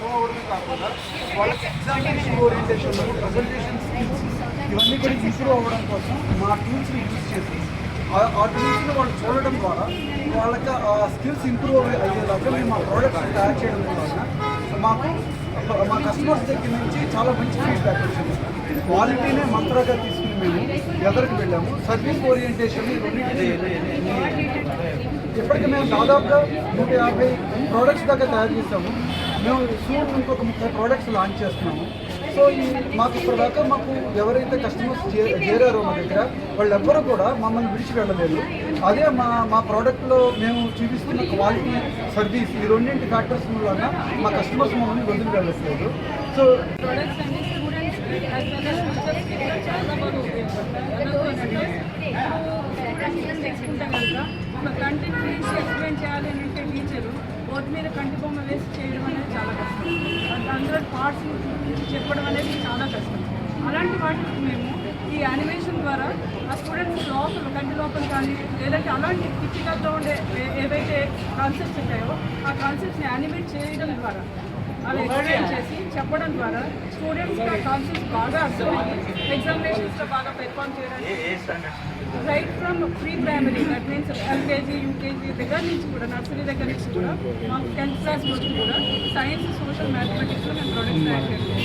Move అవ్వడమే కాకుండా వాళ్ళకి ఎగ్జామినేషన్ ఓరియంటేషన్, ప్రజెంటేషన్ స్కిల్స్ ఇవన్నీ కూడా ఇంప్రూవ్ అవ్వడం కోసం మా టూల్స్ని యూజ్ చేసి ఆ టూల్స్ని వాళ్ళు చూడడం ద్వారా వాళ్ళకి ఆ స్కిల్స్ ఇంప్రూవ్ అయ్యేలాగా మేము మా ప్రోడక్ట్స్ తయారు చేయడం వలన మా కస్టమర్స్ దగ్గర నుంచి చాలా మంచి ఫీడ్బ్యాక్ వచ్చింది. క్వాలిటీనే మంత్రాగా తీసుకుని మేము ఎదరికి వెళ్ళాము. సర్వీస్ ఓరియంటేషన్ ఇప్పటికీ మేము దాదాపుగా 150 ప్రోడక్ట్స్ దాకా తయారు చేస్తాము. మేము సూన్ ఇంకొక 30 ప్రోడక్ట్స్ లాంచ్ చేస్తున్నాము. సో మాకు ఇప్పటిదాకా ఎవరైతే కస్టమర్స్ చేరారో మా దగ్గర వాళ్ళెవ్వరూ కూడా మమ్మల్ని విడిచి వెళ్ళలేదు. అదే మా ప్రోడక్ట్లో మేము చూపిస్తున్న క్వాలిటీ, సర్వీస్ ఈ రెండింటి ఫ్యాక్టర్స్ వల్ల మా కస్టమర్స్ మమ్మల్ని వదిలి వెళ్ళట్లేదు. సో ప్రొడక్ట్స్ అన్ని స్టూడెంట్స్ చాలా బాగా ఉపయోగపడతాయి. నేర్చుకుంటే కనుక ఒక కంటెంట్ గురించి ఎక్స్ప్లెయిన్ చేయాలి అని అంటే టీచరు బోర్డు మీద కంటి బొమ్మ వేసి చేయడం అనేది చాలా కష్టం. అందులో పార్ట్స్ చెప్పడం అనేది చాలా కష్టం. అలాంటి వాటికి మేము ఈ యానిమేషన్ ద్వారా ఆ స్టూడెంట్స్ లోపల కంటి లోపల కానీ లేదంటే అలాంటి క్రిటికల్గా ఉండే ఏవైతే కాన్సెప్ట్స్ ఉంటాయో ఆ కాన్సెప్ట్స్ని యానిమేట్ చేయడం ద్వారా అలా ఎక్స్ప్లెయిన్ చేసి చెప్పడం ద్వారా స్టూడెంట్స్ ఆ కాన్సెప్ట్స్ బాగా అర్థమయ్యి ఎగ్జామినేషన్స్లో బాగా పెర్ఫామ్ చేయడానికి right from pre primary, that means LKG UKG దగ్గర నుంచి కూడా, నర్సరీ దగ్గర నుంచి కూడా మాకు 10th క్లాస్ వరకు కూడా సైన్స్, సోషల్, మ్యాథమెటిక్స్లో మేము ప్రోడక్ట్స్ తయారు చేస్తాం.